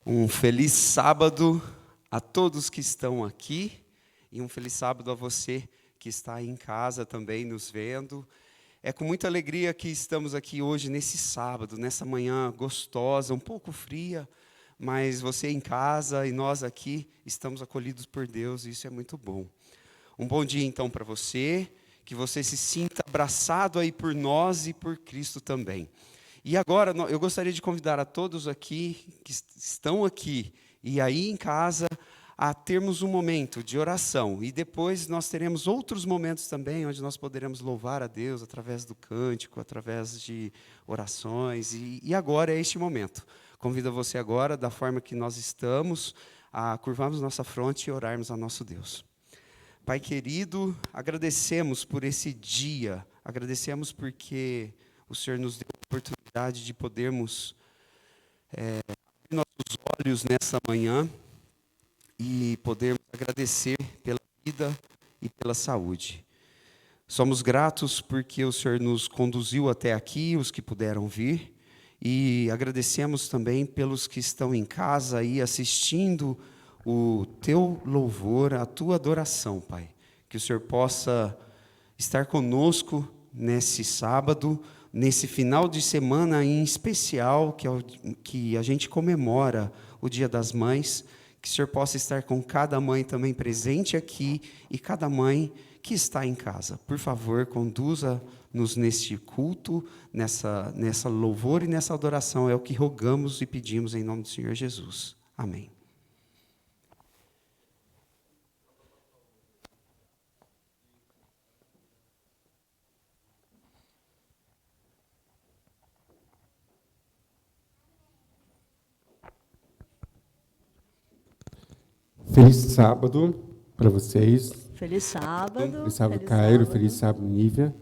Um feliz sábado a todos que estão aqui e um feliz sábado a você que está aí em casa também nos vendo. É com muita alegria que estamos aqui hoje nesse sábado, nessa manhã gostosa, um pouco fria, mas você em casa e nós aqui estamos acolhidos por Deus e isso é muito bom. Um bom dia então para você, que você se sinta abraçado aí por nós e por Cristo também. E agora, eu gostaria de convidar a todos aqui, que estão aqui e aí em casa, a termos um momento de oração. E depois nós teremos outros momentos também, onde nós poderemos louvar a Deus através do cântico, através de orações. E agora é este momento. Convido você agora, da forma que nós estamos, a curvarmos nossa fronte e orarmos a nosso Deus. Pai querido, agradecemos por esse dia, agradecemos porque o Senhor nos deu a oportunidade de podermos abrir nossos olhos nessa manhã e podermos agradecer pela vida e pela saúde. Somos gratos porque o Senhor nos conduziu até aqui, os que puderam vir, e agradecemos também pelos que estão em casa aí assistindo o Teu louvor, a Tua adoração, Pai. Que o Senhor possa estar conosco nesse sábado, nesse final de semana em especial, que a gente comemora o Dia das Mães, que o Senhor possa estar com cada mãe também presente aqui e cada mãe que está em casa. Por favor, conduza-nos neste culto, nessa louvor e nessa adoração. É o que rogamos e pedimos em nome do Senhor Jesus. Amém. Feliz sábado para vocês. Feliz sábado. Feliz sábado, Cairo. Feliz sábado, Nívia.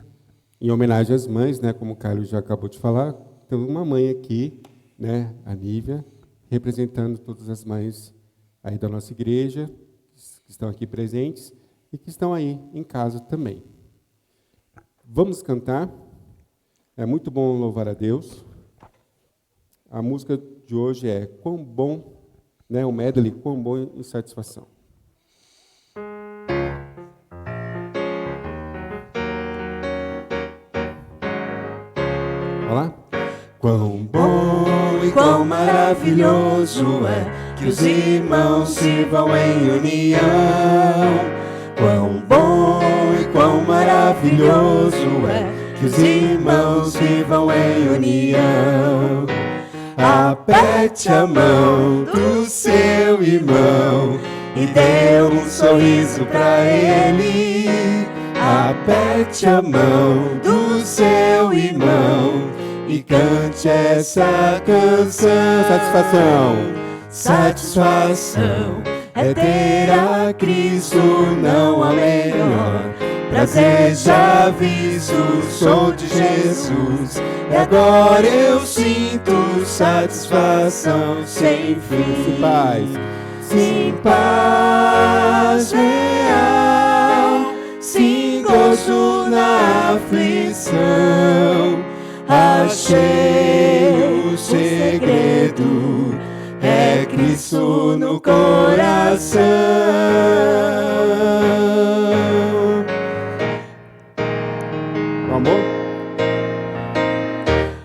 Em homenagem às mães, né, como o Cairo já acabou de falar, temos uma mãe aqui, né, a Nívia, representando todas as mães aí da nossa igreja, que estão aqui presentes e que estão aí em casa também. Vamos cantar. É muito bom louvar a Deus. A música de hoje é Quão Bom, né, o medley, Quão Bom em Satisfação. Olá. Quão bom e quão maravilhoso é que os irmãos sirvam em união. Quão bom e quão maravilhoso é que os irmãos vivam em união. Aperte a mão do seu irmão e dê um sorriso pra ele. Aperte a mão do seu irmão e cante essa canção. Satisfação é ter a Cristo, não há melhor. Prazer já visto, sou de Jesus, e agora eu sinto satisfação sem fim. Sem paz real, sem gozo na aflição. Achei o segredo, é Cristo no coração.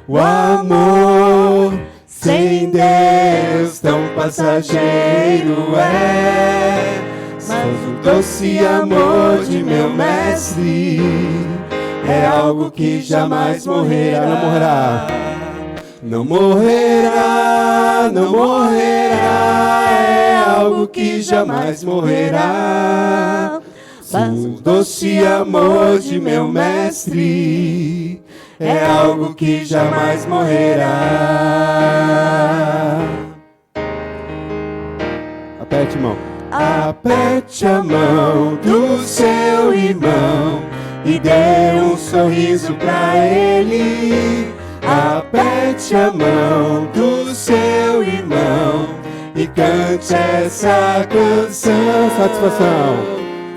O amor sem Deus tão passageiro é, mas o doce amor de meu mestre é algo que jamais morrerá. Não morrerá, não morrerá, é algo que jamais morrerá. O doce amor de meu mestre é algo que jamais morrerá. Aperte a mão. Aperte a mão do seu irmão e dê um sorriso pra ele. Aperte a mão do seu irmão e cante essa canção.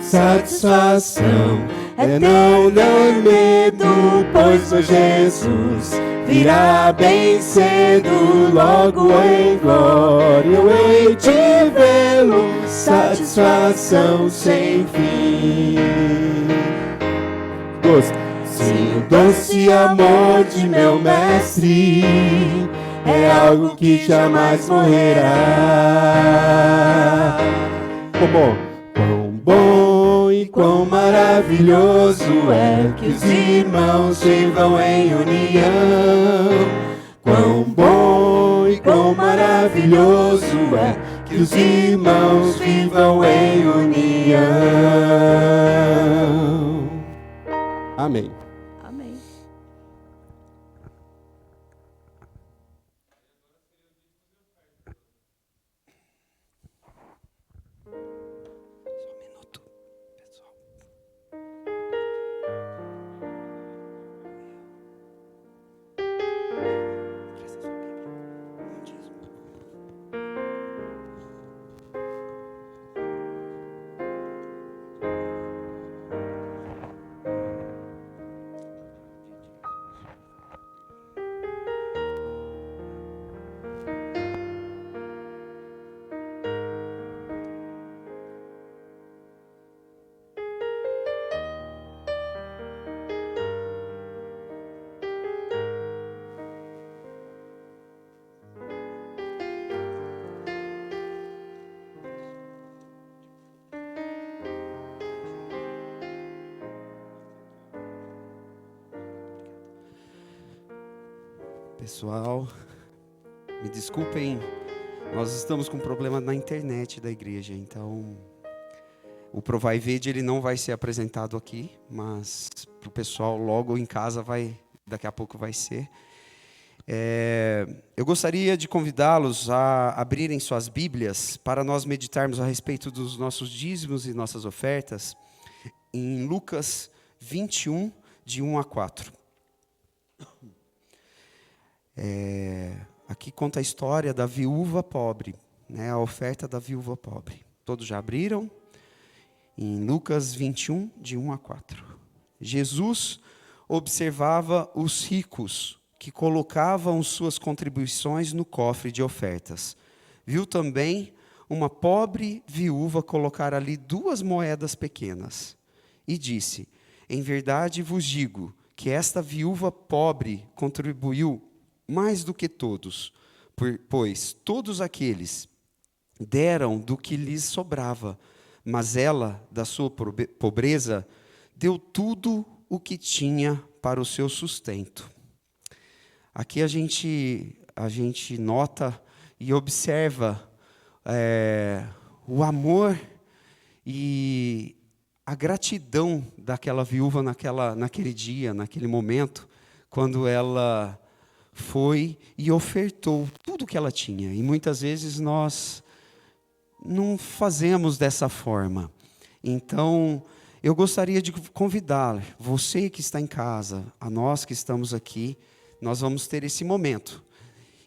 Satisfação é não ter medo, pois foi Jesus virá bem cedo, logo em glória eu hei de vê-lo, satisfação sem fim. Sim, o doce amor de meu mestre é algo que jamais morrerá. Quão bom e quão maravilhoso é que os irmãos vivam em união. Quão bom e quão maravilhoso é que os irmãos vivam em união. Amém. Amém. Só um minuto, pessoal. Presta sua Bíblia. Não diz. Pessoal, me desculpem, nós estamos com um problema na internet da igreja, então o Provai Verde ele não vai ser apresentado aqui, mas para o pessoal logo em casa daqui a pouco vai ser. Eu gostaria de convidá-los a abrirem suas Bíblias para nós meditarmos a respeito dos nossos dízimos e nossas ofertas em Lucas 21, de 1 a 4. Aqui conta a história da viúva pobre, né, a oferta da viúva pobre. Todos já abriram? Em Lucas 21, de 1 a 4. Jesus observava os ricos que colocavam suas contribuições no cofre de ofertas. Viu também uma pobre viúva colocar ali 2 moedas pequenas. E disse: em verdade vos digo que esta viúva pobre contribuiu mais do que todos, pois todos aqueles deram do que lhes sobrava, mas ela, da sua pobreza, deu tudo o que tinha para o seu sustento. Aqui a gente nota e observa o amor e a gratidão daquela viúva naquele dia, naquele momento, quando ela foi e ofertou tudo que ela tinha. E muitas vezes nós não fazemos dessa forma. Então, eu gostaria de convidar você que está em casa, a nós que estamos aqui, nós vamos ter esse momento.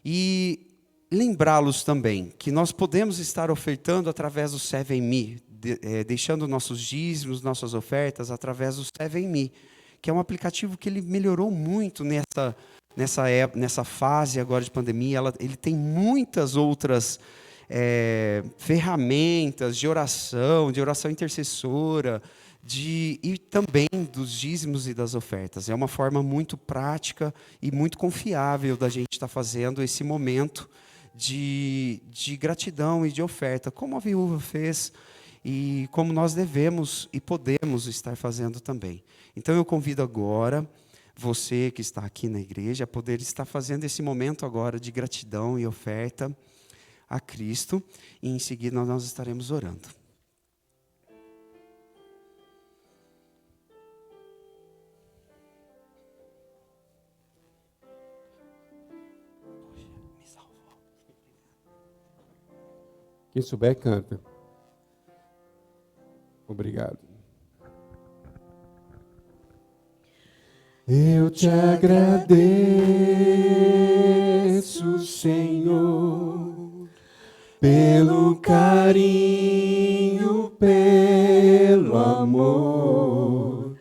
E lembrá-los também que nós podemos estar ofertando através do 7Me, deixando nossos dízimos, nossas ofertas através do 7Me, que é um aplicativo que ele melhorou muito nessa fase agora de pandemia. Ele tem muitas outras ferramentas de oração intercessora, e também dos dízimos e das ofertas. É uma forma muito prática e muito confiável da gente estar fazendo esse momento de gratidão e de oferta, como a viúva fez e como nós devemos e podemos estar fazendo também. Então eu convido agora você que está aqui na igreja a poder estar fazendo esse momento agora de gratidão e oferta a Cristo, e em seguida nós estaremos orando. Me salvou. Quem souber, canta. Obrigado. Eu te agradeço, Senhor, pelo carinho, pelo amor,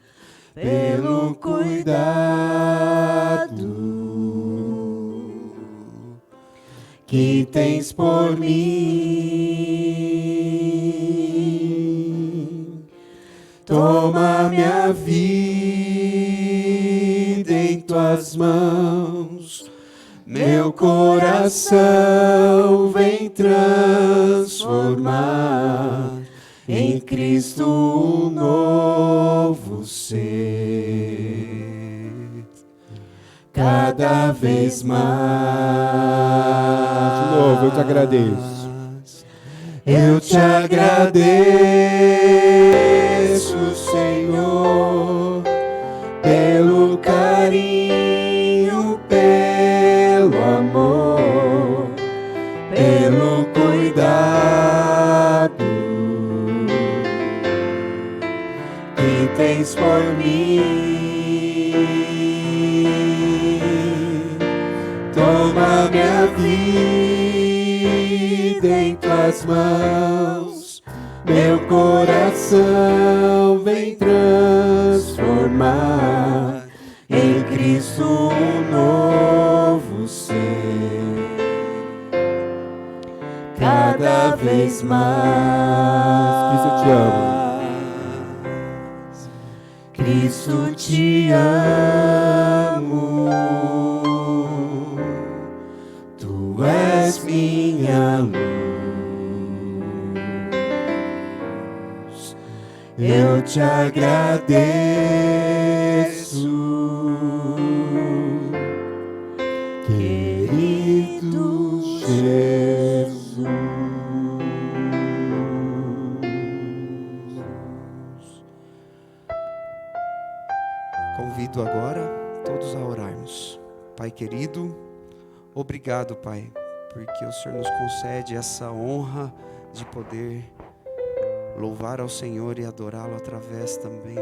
pelo cuidado que tens por mim. Toma minha vida em tuas mãos, meu coração vem transformar em Cristo um novo ser. Cada vez mais. De novo, eu te agradeço. Eu te agradeço, Senhor, pelo carinho, pelo amor, pelo cuidado que tens por mim. Toma minha vida em tuas mãos, meu coração vem transformar em Cristo um novo ser. Cada vez mais. Cristo, eu te amo. Cristo, te amo. Tu és minha luz. Eu te agradeço, querido Jesus. Convido agora todos a orarmos. Pai querido, obrigado, Pai, porque o Senhor nos concede essa honra de poder louvar ao Senhor e adorá-lo através também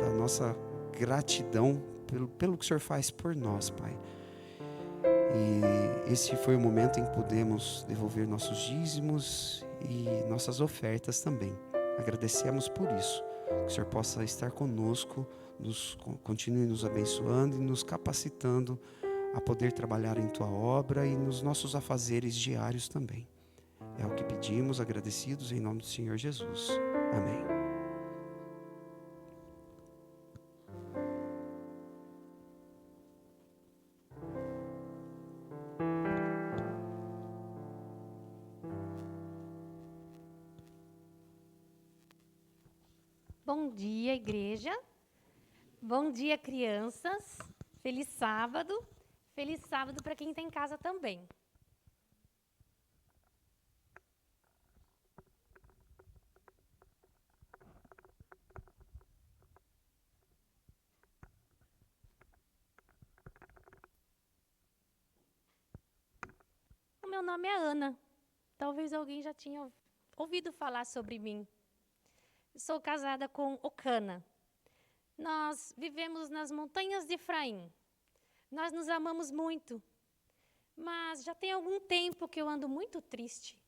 da nossa gratidão pelo que o Senhor faz por nós, Pai. E esse foi o momento em que podemos devolver nossos dízimos e nossas ofertas também. Agradecemos por isso. Que o Senhor possa estar conosco, continue nos abençoando e nos capacitando a poder trabalhar em Tua obra e nos nossos afazeres diários também. É o que pedimos, agradecidos em nome do Senhor Jesus. Amém. Bom dia, igreja. Bom dia, crianças. Feliz sábado. Feliz sábado para quem está em casa também. O meu nome é Ana. Talvez alguém já tenha ouvido falar sobre mim. Sou casada com Ocana. Nós vivemos nas montanhas de Efraim. Nós nos amamos muito. Mas já tem algum tempo que eu ando muito triste,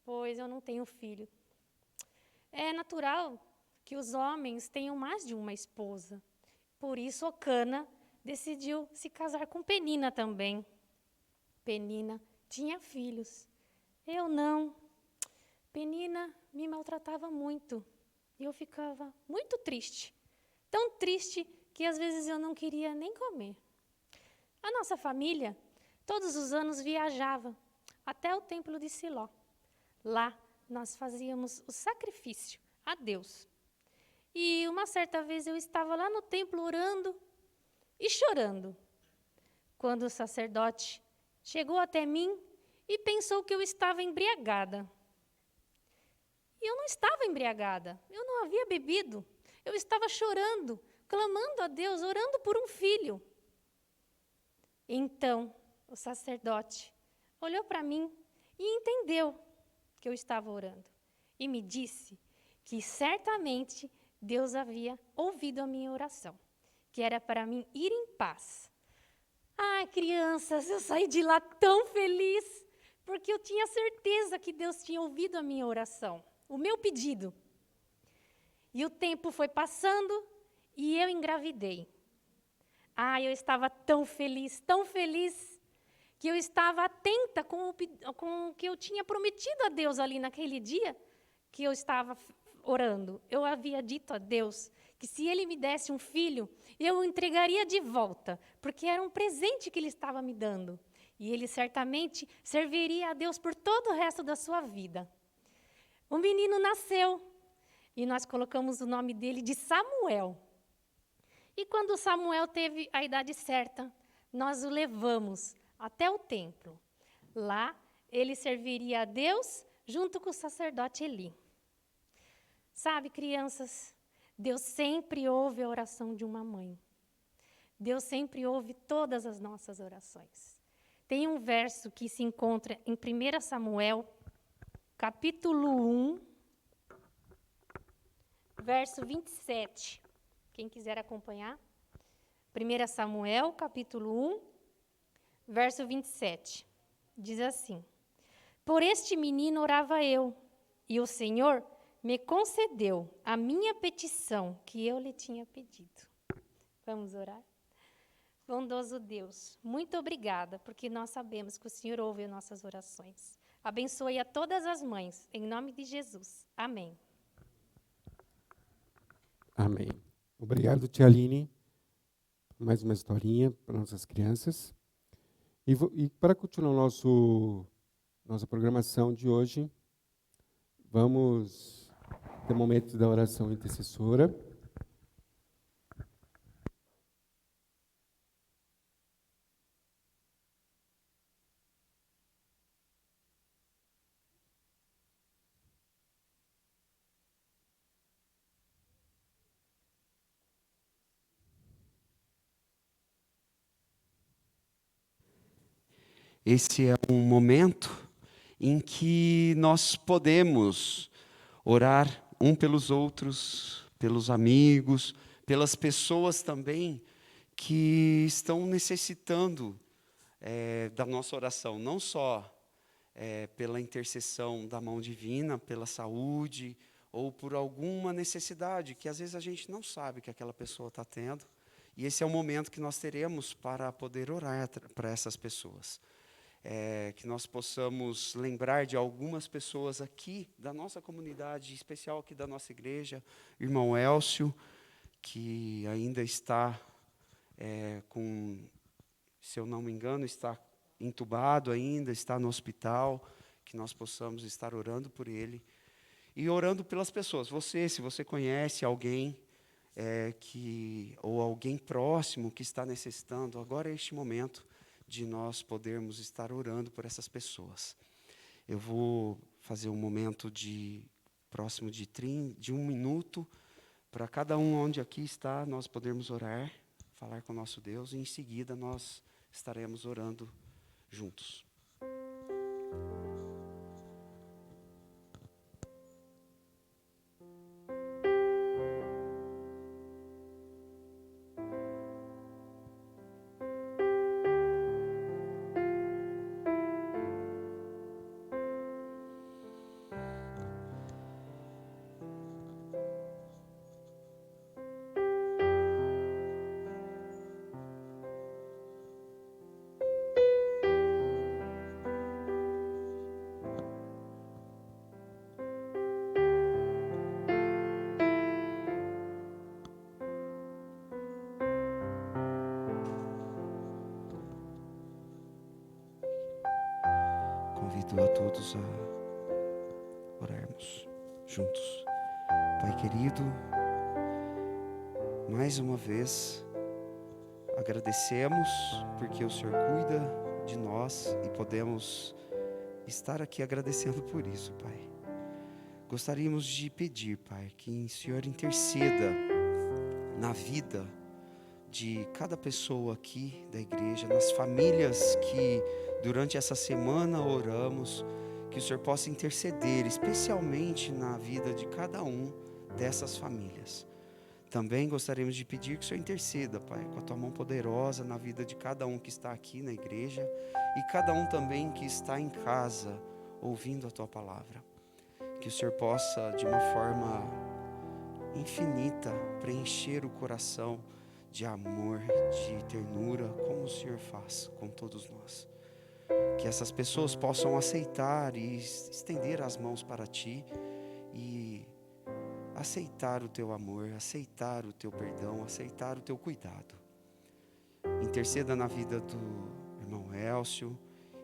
pois eu não tenho filho. É natural que os homens tenham mais de uma esposa. Por isso, Ocana decidiu se casar com Penina também. Penina tinha filhos. Eu não. Penina me maltratava muito. E eu ficava muito triste. Tão triste que às vezes eu não queria nem comer. A nossa família, todos os anos, viajava até o templo de Siló. Lá nós fazíamos o sacrifício a Deus. E uma certa vez eu estava lá no templo orando e chorando, quando o sacerdote chegou até mim e pensou que eu estava embriagada. E eu não estava embriagada, eu não havia bebido. Eu estava chorando, clamando a Deus, orando por um filho. Então, o sacerdote olhou para mim e entendeu que eu estava orando. E me disse que certamente Deus havia ouvido a minha oração, que era para mim ir em paz. Ai, crianças, eu saí de lá tão feliz, porque eu tinha certeza que Deus tinha ouvido a minha oração, o meu pedido. E o tempo foi passando e eu engravidei. Eu estava tão feliz, que eu estava atenta com o que eu tinha prometido a Deus ali naquele dia que eu estava orando. Eu havia dito a Deus que se Ele me desse um filho, eu o entregaria de volta, porque era um presente que Ele estava me dando. E ele certamente serviria a Deus por todo o resto da sua vida. O menino nasceu e nós colocamos o nome dele de Samuel. E quando Samuel teve a idade certa, nós o levamos até o templo. Lá, ele serviria a Deus junto com o sacerdote Eli. Sabe, crianças, Deus sempre ouve a oração de uma mãe. Deus sempre ouve todas as nossas orações. Tem um verso que se encontra em 1 Samuel, capítulo 1, verso 27. Quem quiser acompanhar. 1 Samuel, capítulo 1, verso 27. Diz assim: Por este menino orava eu, e o Senhor me concedeu a minha petição que eu lhe tinha pedido. Vamos orar? Bondoso Deus, muito obrigada, porque nós sabemos que o Senhor ouve as nossas orações. Abençoe a todas as mães, em nome de Jesus. Amém. Amém. Obrigado, tia Aline. Mais uma historinha para nossas crianças. E para continuar nossa programação de hoje, vamos ter um momento da oração intercessora. Esse é um momento em que nós podemos orar um pelos outros, pelos amigos, pelas pessoas também que estão necessitando da nossa oração, não só pela intercessão da mão divina, pela saúde, ou por alguma necessidade que às vezes a gente não sabe que aquela pessoa está tendo. E esse é o momento que nós teremos para poder orar para essas pessoas. Que nós possamos lembrar de algumas pessoas aqui da nossa comunidade, em especial aqui da nossa igreja, irmão Elcio, que ainda está se eu não me engano, está entubado ainda, está no hospital, que nós possamos estar orando por ele e orando pelas pessoas. Se você conhece alguém ou alguém próximo que está necessitando, agora é este momento de nós podermos estar orando por essas pessoas. Eu vou fazer um momento próximo de 1 minuto, para cada um onde aqui está, nós podermos orar, falar com o nosso Deus, e em seguida nós estaremos orando juntos. Convido a todos a orarmos juntos. Pai querido, mais uma vez agradecemos porque o Senhor cuida de nós e podemos estar aqui agradecendo por isso, Pai. Gostaríamos de pedir, Pai, que o Senhor interceda na vida de cada pessoa aqui da igreja, nas famílias que durante essa semana oramos, que o Senhor possa interceder, especialmente na vida de cada um dessas famílias. Também gostaríamos de pedir que o Senhor interceda, Pai, com a Tua mão poderosa na vida de cada um que está aqui na igreja e cada um também que está em casa ouvindo a Tua palavra. Que o Senhor possa, de uma forma infinita, preencher o coração de amor, de ternura, como o Senhor faz com todos nós. que essas pessoas possam aceitar e estender as mãos para Ti e aceitar o Teu amor, aceitar o Teu perdão, aceitar o Teu cuidado. Interceda na vida do irmão Elcio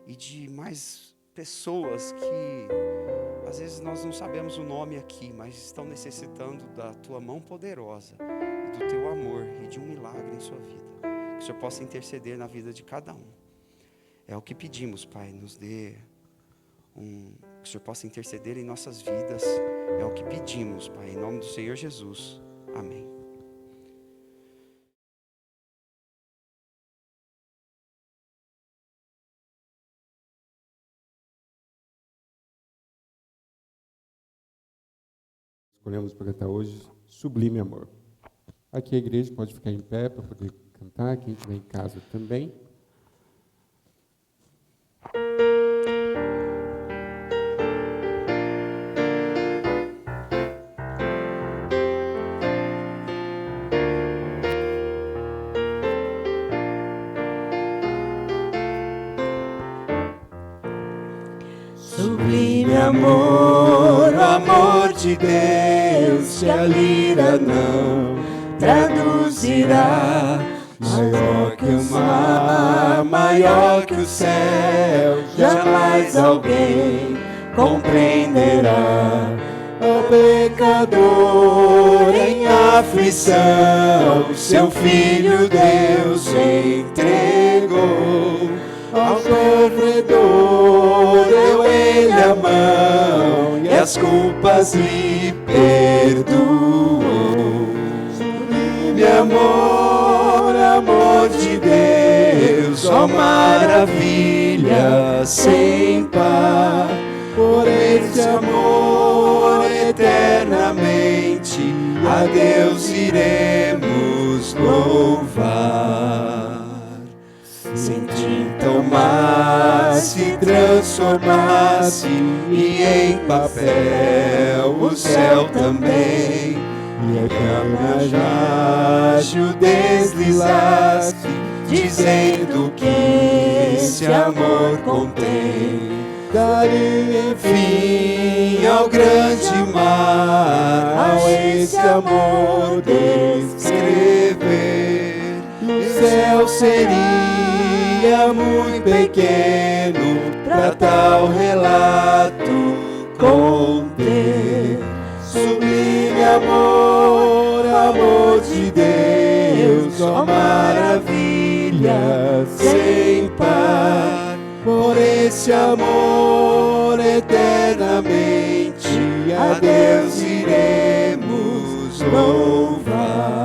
e de mais pessoas que às vezes nós não sabemos o nome aqui, mas estão necessitando da Tua mão poderosa e do Teu amor e de um milagre em sua vida. Que o Senhor possa interceder na vida de cada um. É o que pedimos, Pai, nos dê que o Senhor possa interceder em nossas vidas. É o que pedimos, Pai, em nome do Senhor Jesus. Amém. Escolhemos para cantar hoje Sublime Amor. Aqui a igreja pode ficar em pé para poder cantar, quem estiver em casa também. Sublime amor, o amor de Deus, que a lira não traduzirá. Maior que o mar, maior que o céu, jamais alguém compreenderá. Ao pecador em aflição, seu Filho Deus entregou. Ao sofredor deu Ele a mão e as culpas lhe perdoou. Sublime amor, amor de Deus, ó maravilha sem par. Por esse amor eternamente a Deus iremos louvar. Sem tinta o mar se transformasse e em papel o céu também, e a cama deslizasse, dizendo que esse amor contém. Daria enfim ao grande mar, ao esse amor descrever. O céu seria muito pequeno para tal relato conter. Sublime amor, amor de Deus, ó maravilha sem par. Por esse amor eternamente a Deus iremos louvar.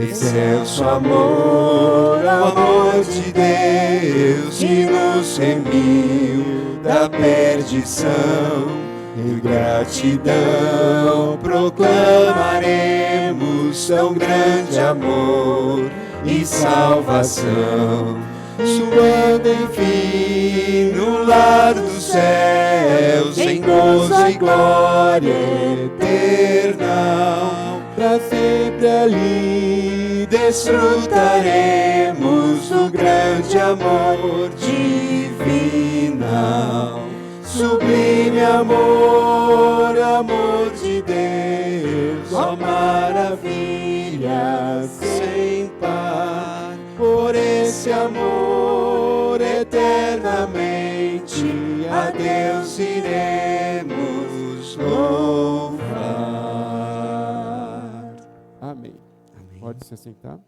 Excelso amor, amor de Deus, que nos remiu da perdição. Em gratidão proclamaremos tão grande amor e salvação. Suando enfim no lar dos céus, em gozo e glória eterna, para sempre ali desfrutaremos do grande amor divinal. Sublime amor, amor de Deus, ó maravilha sem par. Por esse amor eternamente a Deus iremos louvar. Amém. Amém. Pode se assentar.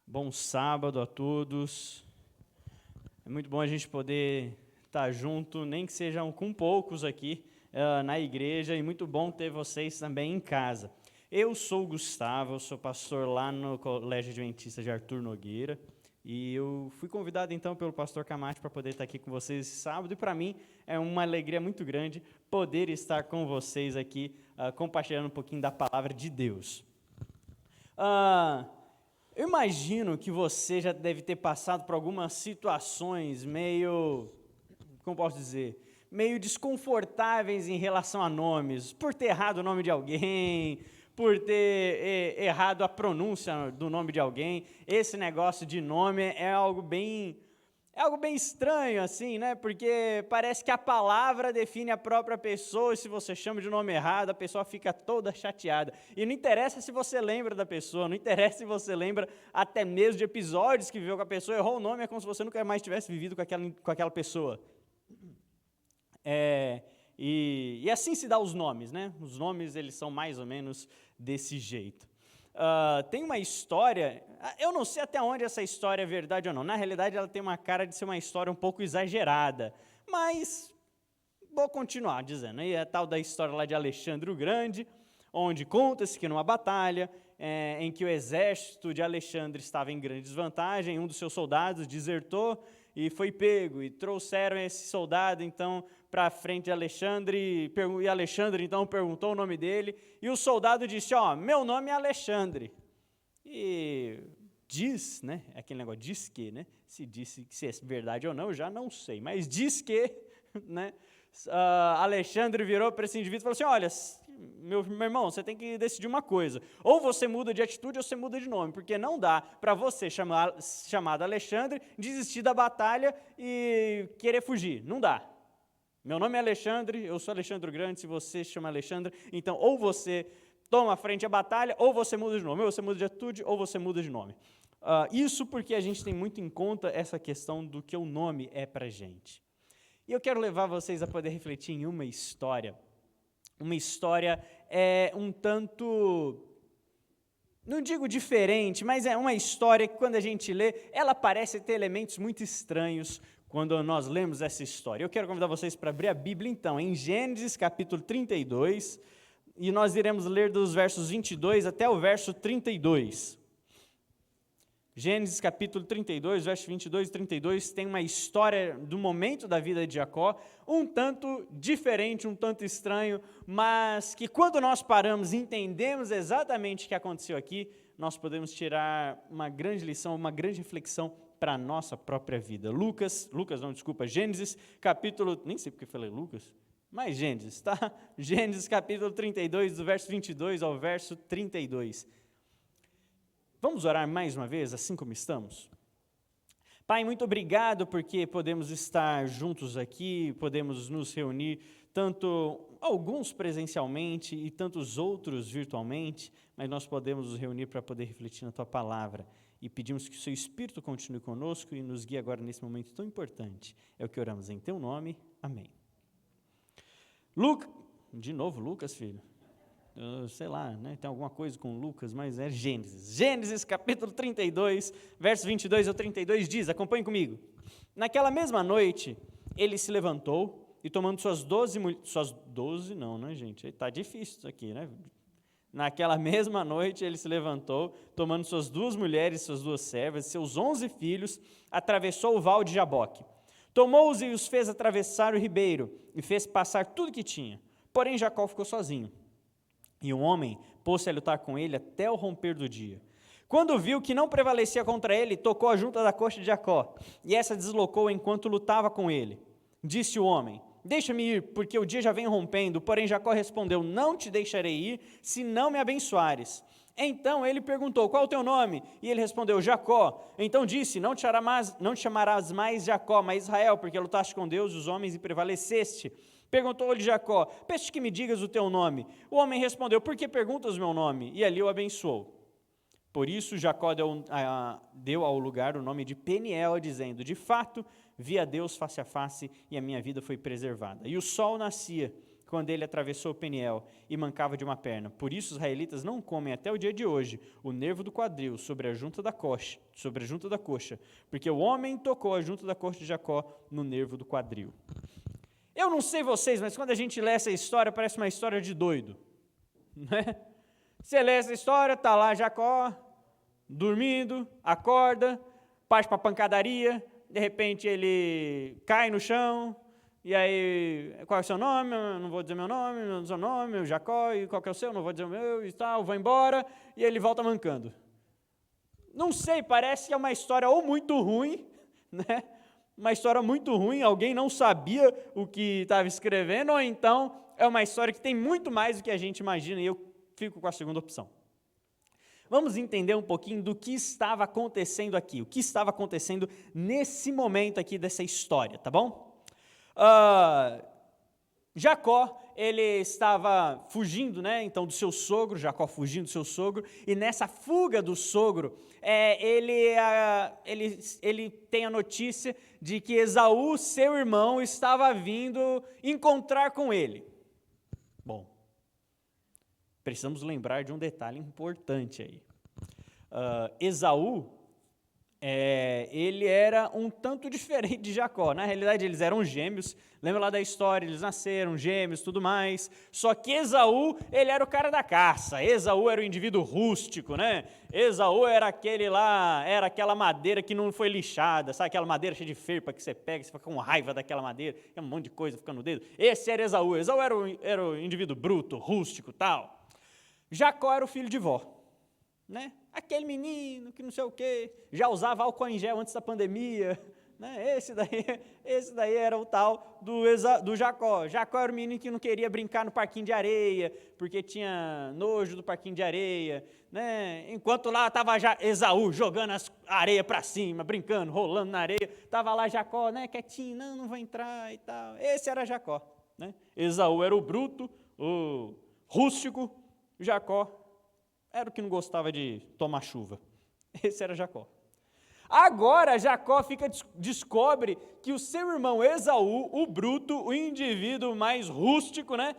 Bom sábado a todos. É muito bom a gente poder estar junto, nem que sejam com poucos aqui na igreja, e muito bom ter vocês também em casa. Eu sou o Gustavo, eu sou pastor lá no Colégio Adventista de Arthur Nogueira. E eu fui convidado, então, pelo pastor Camate para poder estar aqui com vocês esse sábado, e para mim é uma alegria muito grande poder estar com vocês aqui, compartilhando um pouquinho da palavra de Deus. Eu imagino que você já deve ter passado por algumas situações meio, como posso dizer, meio desconfortáveis em relação a nomes, por ter errado o nome de alguém, por ter errado a pronúncia do nome de alguém. Esse negócio de nome é algo bem estranho, assim, né? Porque parece que a palavra define a própria pessoa, e se você chama de nome errado, a pessoa fica toda chateada. E não interessa se você lembra da pessoa, não interessa se você lembra até mesmo de episódios que viveu com a pessoa, errou o nome, é como se você nunca mais tivesse vivido com aquela pessoa. E assim se dá os nomes, né? Os nomes, eles são mais ou menos desse jeito. Tem uma história, eu não sei até onde essa história é verdade ou não. Na realidade, ela tem uma cara de ser uma história um pouco exagerada, mas vou continuar dizendo. Aí é a tal da história lá de Alexandre o Grande, onde conta-se que numa batalha em que o exército de Alexandre estava em grande desvantagem, um dos seus soldados desertou e foi pego, e trouxeram esse soldado, então, para a frente de Alexandre, e Alexandre, então, perguntou o nome dele, e o soldado disse, meu nome é Alexandre. E diz, né, aquele negócio, diz que, né, se é verdade ou não, eu já não sei, mas diz que, né, Alexandre virou para esse indivíduo e falou assim, olha, meu irmão, você tem que decidir uma coisa, ou você muda de atitude ou você muda de nome, porque não dá para você, chamado Alexandre, desistir da batalha e querer fugir, não dá. Meu nome é Alexandre, eu sou Alexandre o Grande, se você se chama Alexandre, então ou você toma à frente a batalha, ou você muda de nome, ou você muda de atitude, ou você muda de nome. Isso porque a gente tem muito em conta essa questão do que o nome é para a gente. E eu quero levar vocês a poder refletir em uma história um tanto, não digo diferente, mas é uma história que quando a gente lê, ela parece ter elementos muito estranhos quando nós lemos essa história. Eu quero convidar vocês para abrir a Bíblia então, em Gênesis capítulo 32, e nós iremos ler dos versos 22 até o verso 32. Gênesis capítulo 32, versos 22 e 32, tem uma história do momento da vida de Jacó, um tanto diferente, um tanto estranho, mas que quando nós paramos e entendemos exatamente o que aconteceu aqui, nós podemos tirar uma grande lição, uma grande reflexão para a nossa própria vida. Gênesis capítulo, nem sei porque eu falei Lucas, mas Gênesis, tá? Gênesis capítulo 32, do verso 22 ao verso 32. Vamos orar mais uma vez, assim como estamos? Pai, muito obrigado porque podemos estar juntos aqui, podemos nos reunir, tanto alguns presencialmente e tantos outros virtualmente, mas nós podemos nos reunir para poder refletir na Tua Palavra. E pedimos que o Seu Espírito continue conosco e nos guie agora nesse momento tão importante. É o que oramos em Teu nome. Amém. De novo, Lucas, filho. Sei lá, né, tem alguma coisa com Lucas, mas é Gênesis. Gênesis capítulo 32, versos 22 ao 32 diz, acompanhe comigo. Naquela mesma noite, ele se levantou e tomando suas 12 não, né, gente? Está difícil isso aqui, né? Naquela mesma noite, ele se levantou, tomando suas 2 mulheres, suas 2 servas, seus 11 filhos, atravessou o val de Jaboque. Tomou-os e os fez atravessar o ribeiro e fez passar tudo que tinha. Porém, Jacó ficou sozinho. E um homem pôs-se a lutar com ele até o romper do dia. Quando viu que não prevalecia contra ele, tocou a junta da coxa de Jacó, e essa deslocou enquanto lutava com ele. Disse o homem, deixa-me ir, porque o dia já vem rompendo. Porém Jacó respondeu, não te deixarei ir, se não me abençoares. Então ele perguntou, qual é o teu nome? E ele respondeu, Jacó. Então disse, não te chamarás mais Jacó, mas Israel, porque lutaste com Deus e os homens e prevaleceste. Perguntou-lhe Jacó, peço que me digas o teu nome. O homem respondeu, por que perguntas o meu nome? E ali o abençoou. Por isso Jacó deu ao lugar o nome de Peniel, dizendo, de fato, vi a Deus face a face e a minha vida foi preservada. E o sol nascia quando ele atravessou Peniel e mancava de uma perna. Por isso os israelitas não comem até o dia de hoje o nervo do quadril sobre a junta da coxa, porque o homem tocou a junta da coxa de Jacó no nervo do quadril. Eu não sei vocês, mas quando a gente lê essa história, parece uma história de doido, né? Você lê essa história, está lá Jacó, dormindo, acorda, parte para pancadaria, de repente ele cai no chão, e aí, qual é o seu nome? Eu não vou dizer meu nome, não seu nome, o Jacó, e qual que é o seu? Não vou dizer o meu, e tal, vou embora, e ele volta mancando. Não sei, parece que é uma história ou muito ruim, né? Uma história muito ruim, alguém não sabia o que estava escrevendo, ou então é uma história que tem muito mais do que a gente imagina, e eu fico com a segunda opção. Vamos entender um pouquinho do que estava acontecendo aqui, o que estava acontecendo nesse momento aqui dessa história, tá bom? Jacó, ele estava fugindo, né, então, do seu sogro, Jacó fugindo do seu sogro, e nessa fuga do sogro, ele tem a notícia de que Esaú, seu irmão, estava vindo encontrar com ele. Bom, precisamos lembrar de um detalhe importante aí. Esaú, ele era um tanto diferente de Jacó. Na realidade, eles eram gêmeos. Lembra lá da história? Eles nasceram gêmeos, tudo mais. Só que Esaú, ele era o cara da caça. Esaú era o indivíduo rústico, né? Esaú era aquele lá, era aquela madeira que não foi lixada, sabe? Aquela madeira cheia de ferpa que você pega, você fica com raiva daquela madeira, é um monte de coisa fica no dedo. Esse era Esaú. Esaú era o indivíduo bruto, rústico, tal. Jacó era o filho de vó, né? Aquele menino que não sei o quê, já usava álcool em gel antes da pandemia, né? Esse daí era o tal do Jacó. Jacó era o menino que não queria brincar no parquinho de areia, porque tinha nojo do parquinho de areia, né? Enquanto lá estava Esaú jogando as areia para cima, brincando, rolando na areia, estava lá Jacó, né? Quietinho, não vou entrar e tal. Esse era Jacó, né? Esaú era o bruto, o rústico, Jacó era o que não gostava de tomar chuva. Esse era Jacó. Agora Jacó descobre que o seu irmão Esaú, o bruto, o indivíduo mais rústico, né,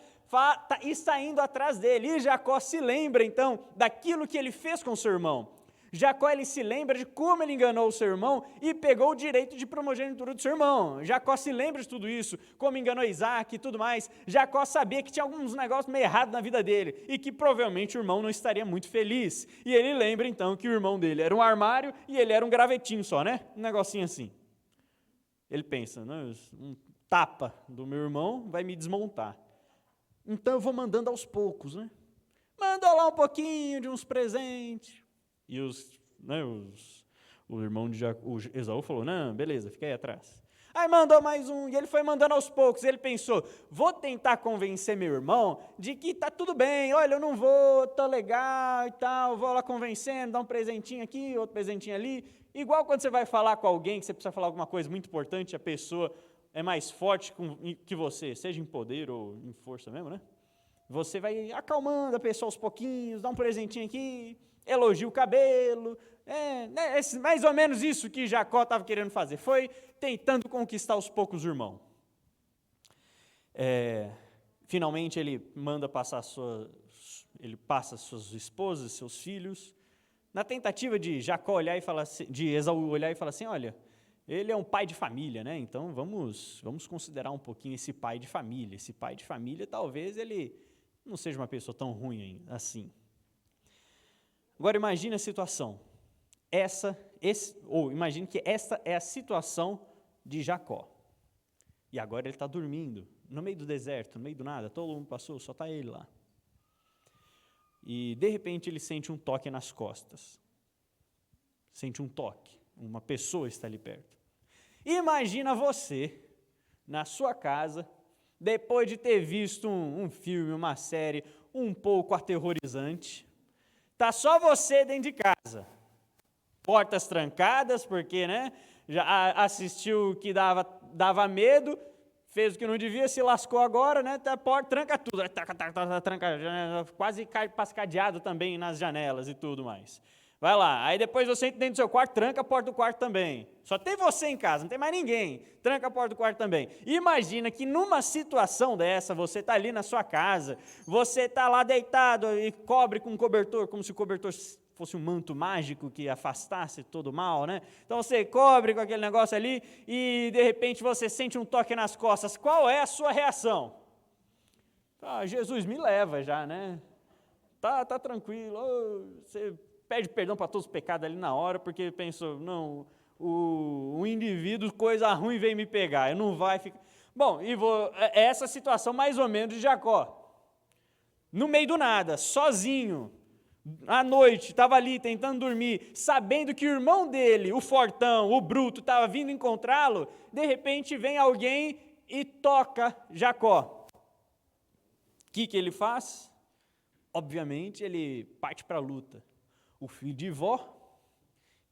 está indo atrás dele. E Jacó se lembra então daquilo que ele fez com seu irmão. Jacó, ele se lembra de como ele enganou o seu irmão e pegou o direito de primogenitura do seu irmão. Jacó se lembra de tudo isso, como enganou Isaac e tudo mais. Jacó sabia que tinha alguns negócios meio errados na vida dele e que provavelmente o irmão não estaria muito feliz. E ele lembra então que o irmão dele era um armário e ele era um gravetinho só, né? Um negocinho assim. Ele pensa, né? Um tapa do meu irmão vai me desmontar. Então eu vou mandando aos poucos, né? Manda lá um pouquinho de uns presentes. E o irmão de Esaú falou, não, beleza, fica aí atrás. Aí mandou mais um, e ele foi mandando aos poucos. Ele pensou, vou tentar convencer meu irmão de que tá tudo bem, olha, eu não vou, tô legal e tal, vou lá convencendo, dar um presentinho aqui, outro presentinho ali. Igual quando você vai falar com alguém, que você precisa falar alguma coisa muito importante, a pessoa é mais forte que você, seja em poder ou em força mesmo, né? Você vai acalmando a pessoa aos pouquinhos, dá um presentinho aqui, elogia o cabelo, mais ou menos isso que Jacó estava querendo fazer, foi tentando conquistar aos poucos o irmão. Finalmente ele passa suas esposas, seus filhos, na tentativa de Jacó olhar e falar assim, de Esaú olhar e falar assim, olha, ele é um pai de família, né? Então vamos considerar um pouquinho esse pai de família. Esse pai de família talvez ele não seja uma pessoa tão ruim assim. Agora imagine a situação, imagine que essa é a situação de Jacó. E agora ele está dormindo, no meio do deserto, no meio do nada, todo mundo passou, só está ele lá. E de repente ele sente um toque nas costas. Sente um toque, uma pessoa está ali perto. Imagina você, na sua casa, depois de ter visto um filme, uma série um pouco aterrorizante, tá só você dentro de casa, portas trancadas, porque, né, já assistiu o que dava medo, fez o que não devia, se lascou agora, né, a porta tranca tudo, tranca, quase cascadeado também nas janelas e tudo mais. Vai lá, aí depois você entra dentro do seu quarto, tranca a porta do quarto também. Só tem você em casa, não tem mais ninguém. Tranca a porta do quarto também. Imagina que numa situação dessa, você está ali na sua casa, você está lá deitado e cobre com um cobertor, como se o cobertor fosse um manto mágico que afastasse todo o mal, né? Então você cobre com aquele negócio ali e de repente você sente um toque nas costas. Qual é a sua reação? Jesus me leva já, né? Tá tranquilo, você pede perdão para todos os pecados ali na hora, porque pensou, não, o indivíduo, coisa ruim veio me pegar, eu não vai ficar... Bom, essa situação mais ou menos de Jacó. No meio do nada, sozinho, à noite, estava ali tentando dormir, sabendo que o irmão dele, o fortão, o bruto, estava vindo encontrá-lo, de repente vem alguém e toca Jacó. O que ele faz? Obviamente, ele parte para a luta. O filho de vó,